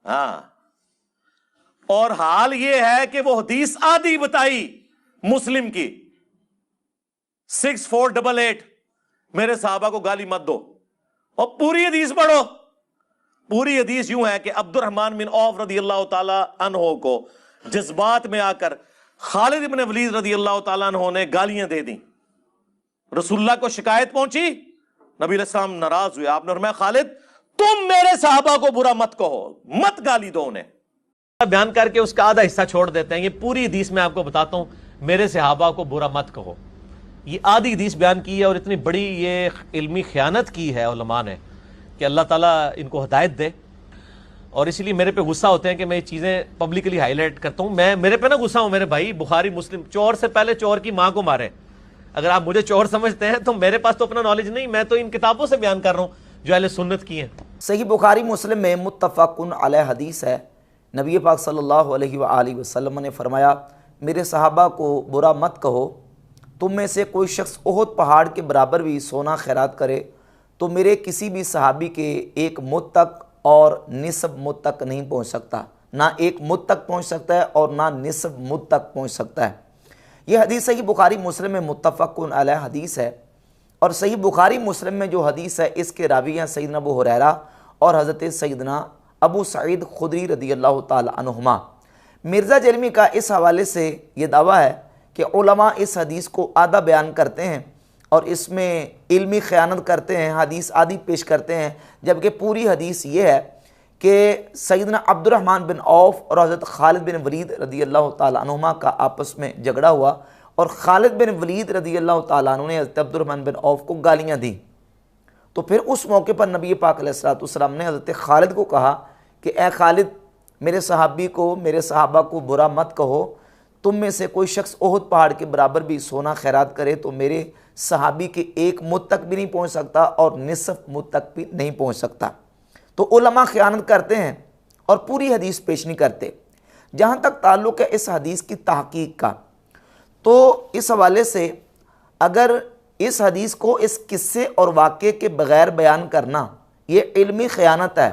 हाँ, और हाल यह है कि वो हदीस आधी बताई मुस्लिम की 6488, मेरे साहबा को गाली मत दो, और पूरी हदीस पढ़ो। पूरी हदीस यूं है कि अब्दुर्रहमान बिन औफ रदी अल्लाह ताला अन्हो को जज्बात में आकर खालिद इब्न वलीद रदी अल्लाह ताला अन्हो ने गालियां दे दी। रसूलुल्लाह को शिकायत पहुंची, नबी अलैहिस्सलाम नाराज हुए। आपने फरमाया खालिद तुम मेरे साहबा को बुरा मत कहो, मत गाली दो उन्हें। बयान करके उसका आधा हिस्सा छोड़ देते हैं। ये पूरी हदीस में आपको बताता हूं, मेरे सहाबा को बुरा मत कहो, ये आधी हदीस बयान की है। और इतनी बड़ी ये इल्मी खयानत की है उलमा ने कि अल्लाह ताला इनको हिदायत दे। और इसलिए मेरे पे गुस्सा होते हैं कि मैं ये चीज़ें पब्लिकली हाईलाइट करता हूँ। मैं मेरे पे ना गुस्सा हूँ मेरे भाई, बुखारी मुस्लिम, चोर से पहले चोर की माँ को मारे। अगर आप मुझे चोर समझते हैं तो मेरे पास तो अपना नॉलेज नहीं, मैं तो इन किताबों से बयान कर रहा हूँ जो अहले सुन्नत की हैं। सही बुखारी मुस्लिम में मुत्तफ़क़ुन अलैह हदीस है। नबी पाक सल्लल्लाहु अलैहि वसल्लम ने फरमाया, मेरे सहाबा को बुरा मत कहो। तुम में से कोई शख्स ओहद पहाड़ के बराबर भी सोना खैरात करे तो मेरे किसी भी सहाबी के एक मुद तक और निसब मुद तक नहीं पहुँच सकता। ना एक मुद तक पहुँच सकता है और ना निसब मुद तक पहुँच सकता है। यह हदीस सही बुखारी मुस्लिम में मुत्तफ़क़ुन अलैह हदीस है। और सही बुखारी मुस्लिम में जो हदीस है इसके रावी हैं सैयदना अबू हुरैरा और हज़रत सैयदना अबू सईद खुदरी रदी अल्लाह ताला अन्हुमा। मिर्ज़ा जलमी का इस हवाले से ये दावा है कि उलमा इस हदीस को आधा बयान करते हैं और इसमें इल्मी ख़यानत करते हैं, हदीस आधी पेश करते हैं, जबकि पूरी हदीस ये है कि सैयदना अब्दुर्रहमान बिन औफ और हज़रत खालिद बिन वलीद रदी अल्लाह ताला अन्हुमा का आपस में झगड़ा हुआ और खालिद बिन वलीद रदी अल्लाह ताला अन्हु ने हज़रत अब्दुर्रहमान बिन औफ को गालियाँ दी। तो फिर उस मौके पर नबी पाक अलैहिस्सलातु वस्सलाम ने हज़रत खालिद को कहा कि ए खालिद, मेरे सहाबी को, मेरे सहाबा को बुरा मत कहो। तुम में से कोई शख्स ओहद पहाड़ के बराबर भी सोना खैरात करे तो मेरे सहाबी के एक मुद तक भी नहीं पहुँच सकता और निसफ मुद तक भी नहीं पहुँच सकता। तो उलमा ख़यानत करते हैं और पूरी हदीस पेश नहीं करते। जहाँ तक ताल्लुक़ है इस हदीस की तहक़ीक़ का, तो इस हवाले से अगर इस हदीस को इस किस्से और वाक़े के बग़ैर बयान करना ये इल्मी ख़यानत है,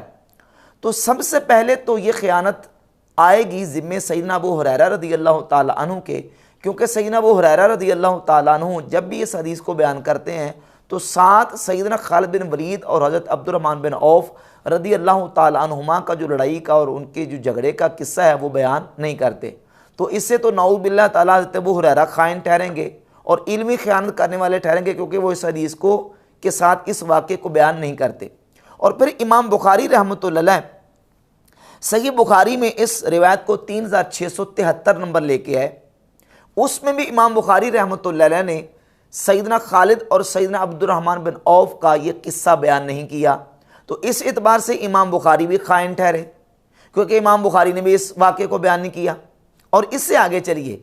तो सबसे पहले तो ये ख़यानत आएगी ज़िम्मे सैयदना अबू हुरैरा रदी अल्लाह ताला अन्हु के, क्योंकि सैयदना अबू हुरैरा रदी अल्लाह ताला अन्हु जब भी इस हदीस को बयान करते हैं तो साथ सैयदना खालिद बिन वलीद और हज़रत अब्दुर्रहमान बिन औफ रदी अल्लाह ताला अन्हुमा का जो लड़ाई का और उनके जो झगड़े का किस्सा है वो बयान नहीं करते। तो इससे तो नऊज़ बिल्लाह ताला हज़रत अबू हुरैरा खाइन ठहरेंगे और इल्मी ख़यानत करने वाले ठहरेंगे, क्योंकि वो इस हदीस को के साथ इस वाक़े को बयान नहीं करते। और फिर इमाम बुखारी रहमतुल्लाह अलैह सही बुखारी में इस रिवायत को 3673 नंबर लेके आए। उसमें भी इमाम बुखारी रहमतुल्लाह अलैह ने सैयदना खालिद और सैयदना अब्दुर्रहमान बिन औफ का ये किस्सा बयान नहीं किया। तो इस एतबार से इमाम बुखारी भी खाइन ठहरे, क्योंकि इमाम बुखारी ने भी इस वाक़े को बयान नहीं किया। और इससे आगे चलिए,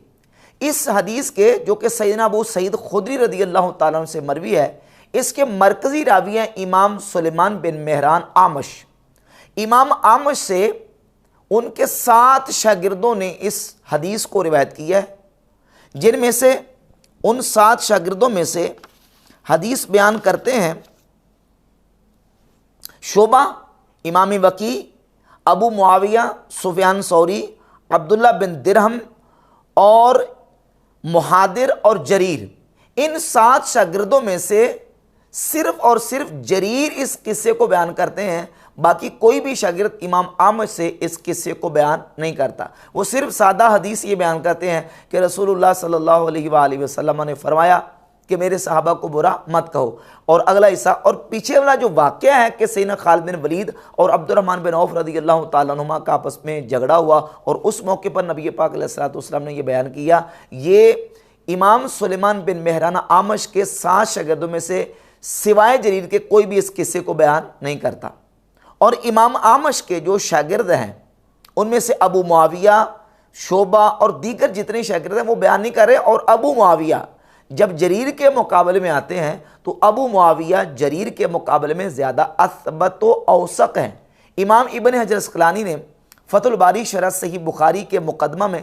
इस हदीस के जो कि सैयदना अबू सईद खुदरी रदी अल्लाह ताला अन्हु से मरवी है, इसके मरकज़ी रावी हैं इमाम सुलेमान बिन मेहरान आमश। इमाम आमश से उनके 7 शागिर्दों ने इस हदीस को रिवायत किया है, जिनमें से उन 7 शागिर्दों में से हदीस बयान करते हैं शोबा, इमाम वकी, अबू मुआविया, सुफियान सौरी, अब्दुल्ला बिन दिरहम और मुहादिर और जरीर। इन 7 शागिर्दों में से सिर्फ और सिर्फ जरीर इस किस्से को बयान करते हैं, बाकी कोई भी शागिर्द इमाम आमश से इस किस्से को बयान नहीं करता। वो सिर्फ सादा हदीस ये बयान करते हैं कि रसूलुल्लाह सल्लल्लाहु अलैहि वसल्लम ने फरमाया कि मेरे सहाबा को बुरा मत कहो। और अगला हिस्सा और पीछे वाला जो वाक़या है कि सैयदना खालिद बिन वलीद और अब्दुर्रहमान बिन औफ रदी अल्लाह ताला अन्हुमा का आपस में झगड़ा हुआ और उस मौके पर नबी पाक अलैहिस्सलातु वस्सलाम ने यह बयान किया। ये इमाम सुलेमान बिन मेहरान आमश के 7 शागिर्दों में से सिवाय जरीर के कोई भी इस किस्से को बयान नहीं करता। और इमाम आमश के जो शागिर्द हैं उनमें से अबू मुआविया, शोबा और दीगर जितने शागिर्द हैं वो बयान नहीं कर रहे। और अबू मुआविया जब जरीर के मुकाबले में आते हैं तो अबू मुआविया जरीर के मुकाबले में ज़्यादा असबत व औसक हैं। इमाम इब्न हजर अस्क़लानी ने फ़तहुल बारी शरह सही बुखारी के मुक़दमा में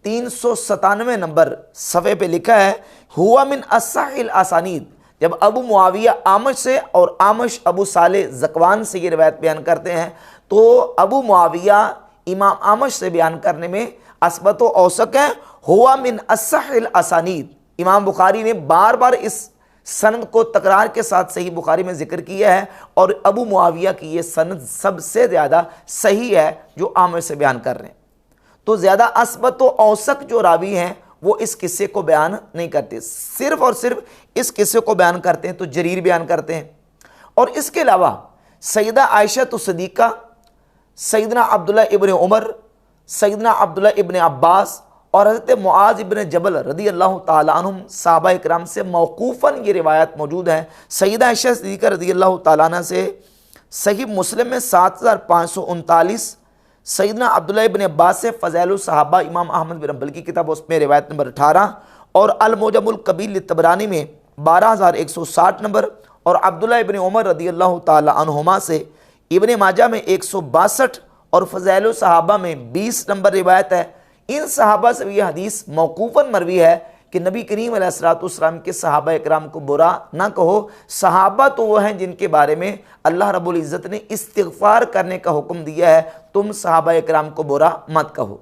397 नंबर सफ़े पे लिखा है, हुआ मिन अस्साहिल आसानीद। जब अबू मुआविया आमश से और आमश अबू साले ज़कवान से ये रिवायत बयान करते हैं तो अबू मुआविया इमाम आमश से बयान करने में असबत व औसक है, हुआ मिन असहिल असानीद। इमाम बुखारी ने बार बार इस सनद को तकरार के साथ सही बुखारी में जिक्र किया है, और अबू मुआविया की ये सनद सबसे ज़्यादा सही है जो आमश से बयान कर रहे हैं। तो ज़्यादा असबत व औसक जो रावी हैं वो इस किस्से को बयान नहीं करते, सिर्फ और सिर्फ इस किस्से को बयान करते हैं तो जरीर बयान करते हैं। और इसके अलावा सैयदा आयशा तो सदीक़ा, सैयदना अब्दुल्ला इब्न उमर, सैयदना अब्दुल्ला इब्न अब्बास और हज़रत मुआज़ इब्न जबल रदी अल्लाह ताला अन्हुम सहाबा इकराम से मौकूफ़न ये रिवायत मौजूद है। सैयदा आयशा सदीक़ा रदी अल्लाह ताला अन्हा से सही मुस्लिम में 7539, सैयदना अब्दुल्ला इब्न अब्बास से फ़ज़ाइलुस सहाबा इमाम अहमद बिन हंबल की किताब उसमें रिवायत नंबर 18, और अल-मुजमुल कबीर तबरानी में 12160 नंबर, और अब्दुल्ला इब्न उमर रदी अल्लाह ताला अन्हुमा से इब्न माजा में 162 और फ़ज़ाइलुस सहाबा में 20 नंबर रिवायत है। इन सहाबा से यह हदीस मौकूफ़न मरवी है कि नबी करीम अलैहिस्सलाम के सहाबा इकराम को बुरा ना कहो। सहाबा तो वो हैं जिनके बारे में अल्लाह रब्बुल इज़्ज़त ने इस्तिग़फ़ार करने का हुक्म दिया है, तुम सहाबा इकराम को बुरा मत कहो।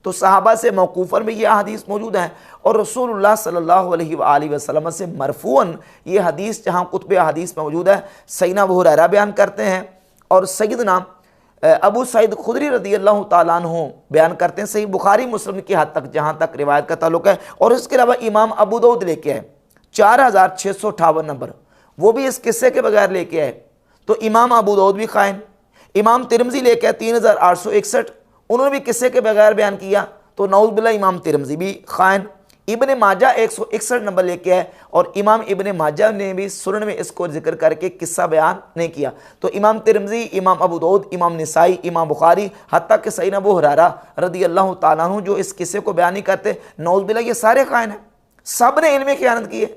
तो सहाबा से मौकूफ़न में यह हदीस मौजूद है, और रसूलुल्लाह सल्लल्लाहु अलैहि वसल्लम से मरफ़ूअन ये हदीस जहाँ कुतुब हदीस में मौजूद है, सैयदना अबू हुरैरा बयान करते हैं और सैयदना अबू सईद खुदरी रदी अल्लाह ताला अन्हु बयान करते हैं। सही बुखारी मुस्लिम की हद तक जहाँ तक रिवायत का ताल्लुक है। और इसके अलावा इमाम अबू दाऊद लेके आए 4658 नंबर, वो भी इस किस्से के बगैर लेके आए। तो इमाम अबू दाऊद भी ख़ाइन, इमाम तिरमिज़ी लेके आए 3861, उन्होंने भी किस्से के बगैर बयान किया, तो नऊज़ बिल्लाह इमाम तिरमिज़ी भी ख़ाइन। इब्ने माजा 161 नंबर लेके आए, और इमाम इब्ने माजा ने भी सुनन में इसको जिक्र करके किस्सा बयान नहीं किया। तो इमाम तिरमिज़ी, इमाम अबू दाऊद, इमाम निसाई, इमाम बुखारी, हत्ता कि सैयदना अबू हुरैरा रदी अल्लाह ताला अन्हु जो इस किस्से को बयान नहीं करते, नऊज़ बिल्लाह ये सारे ख़ाइन हैं, सब ने इल्म ख़यानत की है।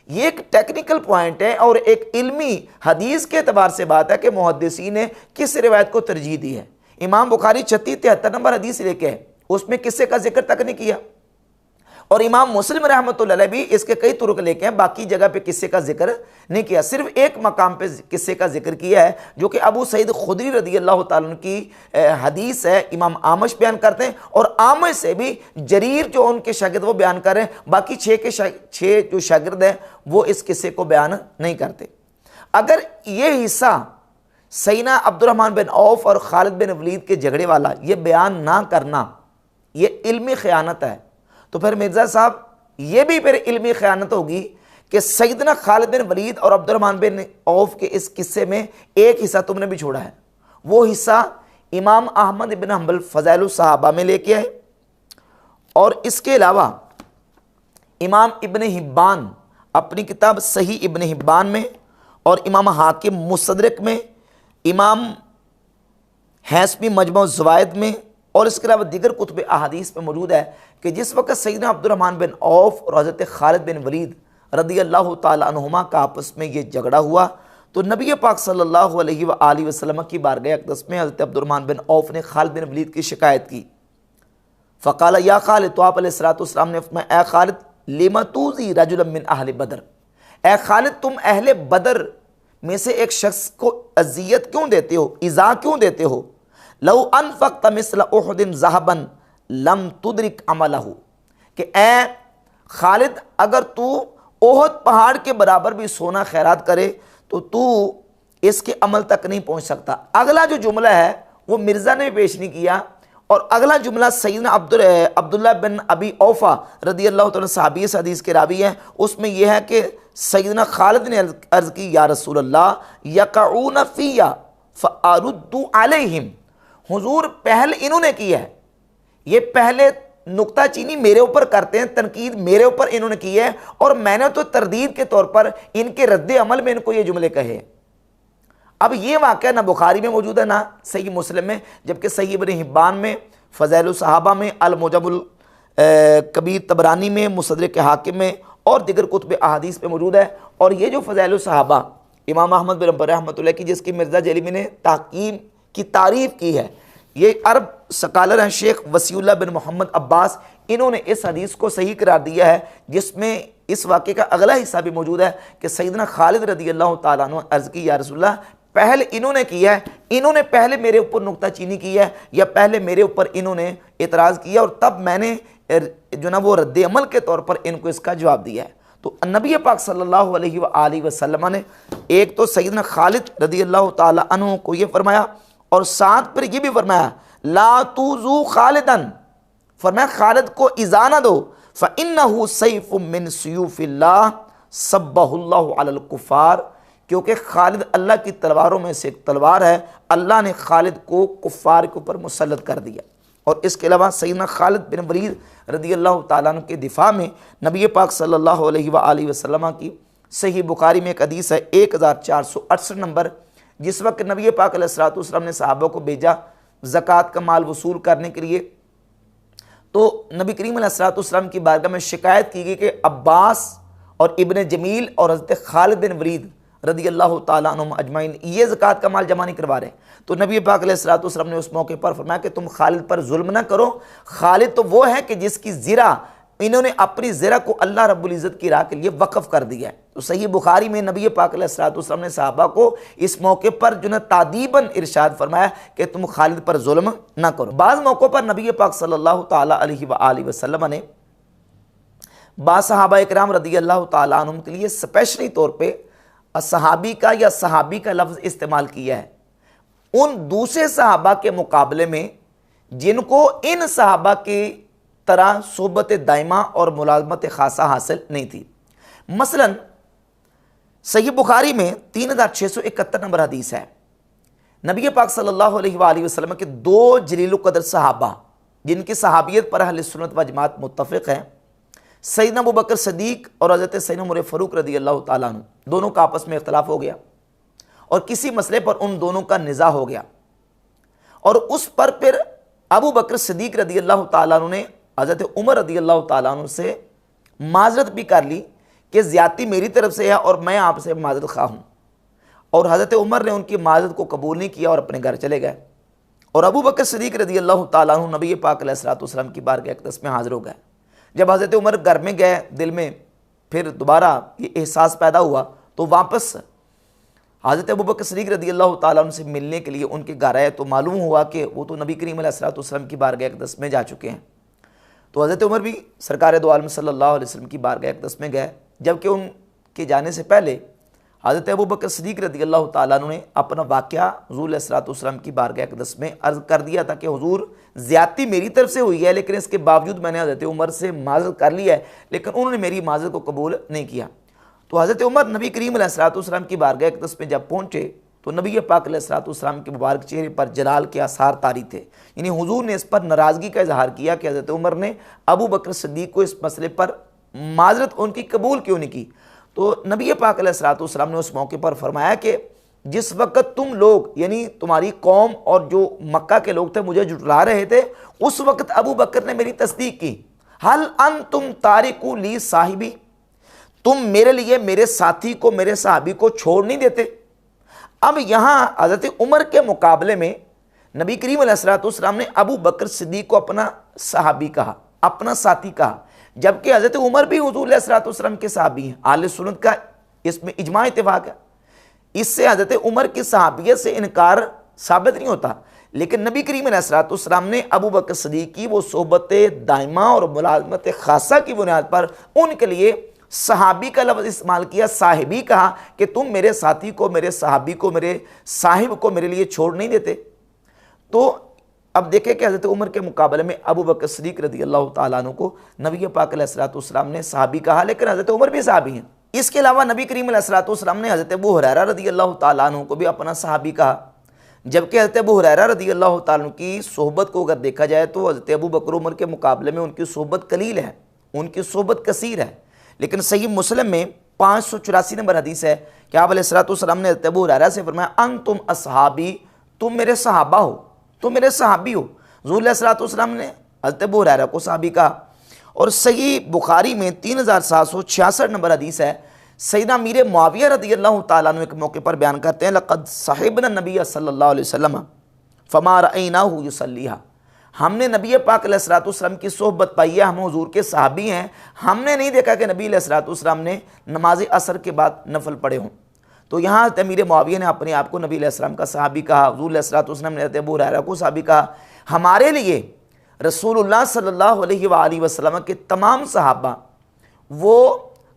ये एक टेक्निकल पॉइंट है और एक इल्मी हदीस के एतबार से बात है कि मुहद्दिसीन ने किस रिवायत को तरजीह दी है। इमाम बुखारी 3673 नंबर हदीस लेके है, उसमें किस्से का जिक्र तक नहीं किया, और इमाम मुस्लिम रहमतुल्लाह अलैह भी इसके कई तुरुक लेके हैं, बाकी जगह पे किस्से का जिक्र नहीं किया, सिर्फ एक मकाम पे किस्से का जिक्र किया है जो कि अबू सईद खुदरी रदी अल्लाह ताला अन्हु की हदीस है। इमाम आमश बयान करते हैं, और आमश से भी जरीर जो उनके शागिर्द वो बयान कर रहे हैं, बाकी छः जो शागिर्द हैं वो इस किस्से को बयान नहीं करते। अगर ये हिस्सा सैयदना अब्दुर्रहमान बिन औफ और खालिद बिन वलीद के झगड़े वाला ये बयान ना करना ये इल्मी ख़यानत है, तो फिर मिर्ज़ा साहब ये भी फिर इल्मी ख़यानत होगी कि सैयदना खालिद बिन वलीद और अब्दुर्रहमान बिन औफ के इस किस्से में एक हिस्सा तुमने भी छोड़ा है। वो हिस्सा इमाम अहमद इब्न हंबल फ़ज़ाइलुस सहाबा में लेके आए, और इसके अलावा इमाम इब्न हिब्बान अपनी किताब सही इब्न हिब्बान में, और इमाम हाकिम मुस्तदरक में, इमाम हैसमी मजमू ज़वाइद में, और इसके अलावा दीगर कुतुब अहादीस में मौजूद है कि जिस वक्त सैयदना अब्दुर्रहमान बिन औफ और हज़रत खालिद बिन वलीद रदी अल्लाह ताला अन्हुमा का आपस में ये झगड़ा हुआ, तो नबी पाक सल्लल्लाहु अलैहि वसल्लम की बारगाह अक़दस में हज़रत अब्दुर्रहमान बिन औफ ने खालिद बिन वलीद की शिकायत की। फ़क़ाल या खालिद, तो आप अलैहिस्सलाम ने फरमाया ए खालिद लिमा तूज़ी रजुलन मिन अहले बदर, ए खालिद तुम अहले बदर में से एक शख्स को अजियत क्यों देते हो, इज़ा क्यों देते हो। लौ अनफ़क़्त मिस्ल उहदिन ज़हबन लम तुदरिक अमलहु, कि ए खालिद अगर तू ओहद पहाड़ के बराबर भी सोना खैरात करे तो तू इसके अमल तक नहीं पहुंच सकता। अगला जो जुमला है वो मिर्ज़ा ने भी पेश नहीं किया, और अगला जुमला सैयदना अब्दुल्ला बिन अबी औफा रदी अल्लाह तआला सहाबी इस हदीस के रावी हैं, उसमें यह है कि सैयदना खालिद ने अर्ज़ की या रसूल अल्लाह यक़ऊन फ़िया फ़अरुद्दु अलैहिम, हुजूर पहल इन्होंने की है, ये पहले नुक्ता चीनी मेरे ऊपर करते हैं, तनकीद मेरे ऊपर इन्होंने की है, और मैंने तो तरदीद के तौर पर इनके रद्द अमल में इनको ये जुमले कहे। अब ये वाक़या ना बुखारी में मौजूद है ना सही मुस्लिम में, जबकि सही इब्न हिब्बान में, फ़ज़ाइलुस सहाबा में, अल-मुजमुल कबीर तबरानी में, मुस्तदरक हाकिम में और दिगर कुतुब अहादीस में मौजूद है। और ये जो फ़ज़ाइलुस सहाबा इमाम अहमद बिन हंबल रहमतुल्लाह की जिसकी मिर्ज़ा जलीमी ने ताक़ीम की तारीफ़ की है, ये अरब सकालर हैं शेख वसीउल्लाह बिन मोहम्मद अब्बास, इन्होंने इस हदीस को सही करार दिया है, जिसमें इस वाक़े का अगला हिस्सा भी मौजूद है कि सैयदना खालिद रदी अल्लाह ताला अन्हु अर्ज़ की या रसूलल्लाह पहल इन्होंने किया है, इन्होंने पहले मेरे ऊपर नुक्ताचीनी की है, या पहले मेरे ऊपर इन्होंने इतराज़ किया और तब मैंने जो ना वो रद्द अमल के तौर पर इनको इसका जवाब दिया है। तो नबी पाक सल्लल्लाहु अलैहि वसल्लम ने एक तो सैयदना खालिद रदी अल्लाह ताला अन्हु को ये फरमाया, और साथ पर ये भी फरमाया ला तुज़ू खालिदन, फरमाया खालिद को इज़ा न दो, फ़इन्नहु सैफ़ुम मिन सयूफ़िल्लाह सब्बहुल्लाहु अलल कुफ़ार, क्योंकि खालिद अल्लाह की तलवारों में से एक तलवार है, अल्लाह ने खालिद को कुफ़ार के ऊपर मुसल्लत कर दिया। और इसके अलावा सैयदना खालिद बिन वलीद रदी अल्लाह ताला अन्हु के दिफा में नबी पाक सल्लल्लाहु अलैहि वसल्लम की सही बुखारी में एक हदीस है 1468 नंबर, जिस वक्त नबी पाक अलैहिस्सलातु वस्सलाम ने सहाबा को भेजा ज़कात का माल वसूल करने के लिए, तो नबी करीम अलैहिस्सलातु वस्सलाम की बारगाह में शिकायत की गई कि अब्बास और इब्न जमील और हज़रत खालिद बिन वलीद रदी अल्लाह ताला अन्हुम अजमाइन ये ज़कात का माल जमा नहीं करवा रहे। तो नबी पाक अलैहिस्सलातु वस्सलाम ने उस मौके पर फरमाया कि तुम खालिद पर जुल्म ना करो, खालिद तो वो है कि जिसकी ज़िरा, इन्होंने अपनी ज़िरा को अल्लाह रब्बुल इज़्ज़त की राह के लिए वक़फ़ कर दिया है। तो सही बुखारी में नबी पाक अलैहिस्सलातु वस्सलाम ने सहाबा को इस मौके पर जो ना तादीबन इरशाद फरमाया कि तुम खालिद पर जुल्म ना करो। बाज़ मौक़ों पर नबी पाक सल्लल्लाहु ताला अलैहि वसल्लम ने बाज़ सहाबा इकराम रदी अल्लाह ताला अन्हुम के लिए स्पेशली तौर पर सहाबी का या सहाबी का लफ्ज़ इस्तेमाल किया है उन दूसरे सहाबा के मुकाबले में जिनको इन सहाबा की तरह सोबत दाइमा और मुलाजमत खासा हासिल नहीं थी। मसलन सही बुखारी में 3671 नंबर हदीस है, नबी पाक सल्लल्लाहु अलैहि वसल्लम के दो जलील क़द्र सहाबा जिनकी सहाबियत पर अहले सुन्नत व जमात मुत्तफ़िक़ हैं, सैयदना अबू बकर सदीक और हज़रत सैयदना उमर फ़ारूक रदी अल्लाह ताला अन्हु, दोनों का आपस में इख्तलाफ हो गया और किसी मसले पर उन दोनों का निज़ा हो गया, और उस पर फिर अबू बकर सदीक रदी अल्लाह ताला अन्हु ने हज़रत उमर रदी अल्लाह ताला अन्हु से माजरत भी कर ली कि ज़्यादती मेरी तरफ से है और मैं आपसे माजरत खा हूँ, और हज़रत उमर ने उनकी माजरत को कबूल नहीं किया और अपने घर चले गए। और अबू बकर सदीक रदी अल्लाह ताला अन्हु नबी पाक अलैहिस्सलातु वस्सलाम की बारगाह अक़दस में हाज़िर हो गए। जब हज़रत उमर घर में गए, दिल में फिर दोबारा ये एहसास पैदा हुआ, तो वापस हज़रत अबू बकर सिद्दीक़ रदी अल्लाह ताला अन्हु से मिलने के लिए उनके घर आए, तो मालूम हुआ कि वो तो नबी करीम अलैहिस्सलातु वस्सलाम की बारगाह अक़दस में जा चुके हैं। तो हज़रत उमर भी सरकार दो आलम सल्लल्लाहु अलैहि वसल्लम की बारगाह अक़दस में गए, जबकि उनके जाने से पहले हज़रत अबू बकर सिद्दीक़ रदी अल्लाह ताला अन्हु ने अपना वाक़या हुज़ूर अलैहिस्सलातु वस्सलाम की बारगाह अक़दस में अर्ज़ कर दिया था कि हुज़ूर ज़्यादती मेरी तरफ से हुई है, लेकिन इसके बावजूद मैंने हज़रत उमर से माज़रत कर लिया है, लेकिन उन्होंने मेरी माज़रत को कबूल नहीं किया। तो हज़रत उमर नबी करीम अलैहिस्सलातु वस्सलाम की बारगाह अक़दस में जब पहुँचे तो नबी पाक अलैहिस्सलातु वस्सलाम के मुबारक चेहरे पर जलाल के आसार तारी थे, यानी हुज़ूर ने इस पर नाराज़गी का इजहार किया कि हज़रत उमर ने अबू बकर सिद्दीक़ को इस मसले पर माज़रत उनकी कबूल क्यों नहीं की। तो नबी पाक अलैहिस्सलातु वस्सलाम ने उस मौके पर फरमाया कि जिस वक़्त तुम लोग यानी तुम्हारी कौम और जो मक्का के लोग थे मुझे जुटला रहे थे, उस वक़्त अबू बकर ने मेरी तस्दीक की, हल अन तुम तारिकू ली साहिबी, तुम मेरे लिए मेरे साथी को, मेरे सहाबी को छोड़ नहीं देते। अब यहाँ हज़रत उमर के मुकाबले में नबी करीम अलैहिस्सलातु वस्सलाम ने अबू बकर सिद्दीक़ को अपना सहाबी कहा, अपना साथी कहा, जबकि हज़रत उमर भी हुज़ूर अलैहिस्सलातु वस्सलाम के सहाबी हैं। आले सुन्नत का इसमें इजमा इत्तिफाक है, इससे हज़रत उमर की सहाबियत से इनकार साबित नहीं होता। लेकिन नबी करीम अलैहिस्सलातु वस्सलाम ने अबू बकर सिद्दीक़ की वो सोबत दाइमा और मुलाज़मत खासा की बुनियाद पर उनके लिए सहाबी का लफ्ज़ इस्तेमाल किया, साहिबी कहा कि तुम मेरे साथी को, मेरे सहाबी को, मेरे साहिब को मेरे लिए छोड़ नहीं देते। तो अब देखें कि हज़रत उमर के मुकाबले में अबू बकर सिद्दीक़ रदी अल्लाह ताला अन्हु को नबी पाक अलैहिस्सलातु वस्सलाम ने सहाबी कहा, लेकिन हज़रत उमर भी सहाबी हैं। इसके अलावा नबी करीम अलैहिस्सलातु वस्सलाम ने हज़रत अबू हुरैरा रदी अल्लाह ताला अन्हु को भी अपना सहाबी कहा, जबकि हज़रत अबू हुरैरा रदी अल्लाह ताला अन्हु की सोहबत को अगर देखा जाए तो हज़रत अबू बकर उमर के मुकाबले में उनकी सोहबत कलील है, उनकी सोहबत कसीर है। लेकिन सही मुस्लिम में 584 नंबर हदीस है कि आप अलैहिस्सलातु वस्सलाम ने हज़रत अबू हुरैरा से फरमाया, अन तुम असहाबी, तुम मेरे सहाबा हो, तुम मेरे सहाबी हो। हुज़ूर अलैहिस्सलातु वस्सलाम ने हज़रत अबू हुरैरा को सहाबी कहा। और सही बुखारी में 3766 नंबर हदीस है, सैयदना अमीर मुआविया रदी अल्लाह ताला अन्हु एक मौके पर बयान करते हैं, लक़द साहिबना नबी सल्लल्लाहु अलैहि वसल्लम फमा रअयनाहु युसल्लीहा, हमने नबी पाक अलैहिस्सलातु वस्सलाम की सोहबत पाई है, हम हुज़ूर के सहाबी हैं, हमने नहीं देखा कि नबी अलैहिस्सलातु वस्सलाम ने नमाज असर के बाद नफल पढ़े हों। तो यहाँ अमीर मुआविया ने अपने आप को नबी अलैहिस्सलाम का सहाबी कहा, हुज़ूर अलैहिस्सलाम ने अबू हुरैरा को सहाबी कहा। हमारे लिए रसूलुल्लाह सल्लल्लाहु अलैहि वसल्लम के तमाम सहाबा वो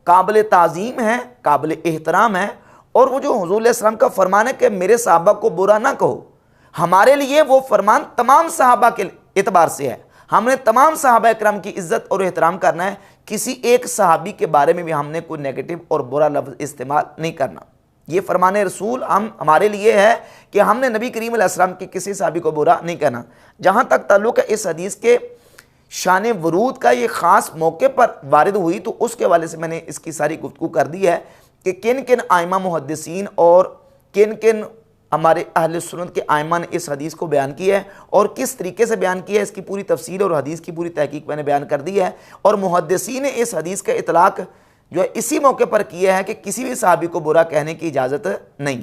काबिल ताज़ीम हैं, काबिल एहतराम हैं। और वो जो हुज़ूर अलैहिस्सलाम का फरमान है कि मेरे सहाबा को बुरा ना कहो, हमारे लिए वो फरमान तमाम सहाबा के एतबार से है। हमने तमाम सहाबा इकराम की इज़्ज़त और एहतराम करना है, किसी एक सहाबी के बारे में भी हमने कोई नेगेटिव और बुरा लफ्ज़ इस्तेमाल नहीं करना। ये फरमान रसूल हमारे लिए है कि हमने नबी करीम अलैहिस्सलाम के किसी सहाबी को बुरा नहीं करना। जहाँ तक ताल्लुक़ है इस हदीस के शान वरूद का, ये ख़ास मौके पर वारिद हुई, तो उसके हवाले से मैंने इसकी सारी गुफ्तगू कर दी है कि किन किन आइमा मुहद्दिसीन और किन किन हमारे अहले सुन्नत के आइमा ने इस हदीस को बयान किया है और किस तरीके से बयान किया है। इसकी पूरी तफसील और हदीस की पूरी तहकीक मैंने बयान कर दी है। और मुहद्दिसीन ने इस हदीस का इतलाक़ जो है इसी मौके पर किया है कि किसी भी सहाबी को बुरा कहने की इजाज़त नहीं है।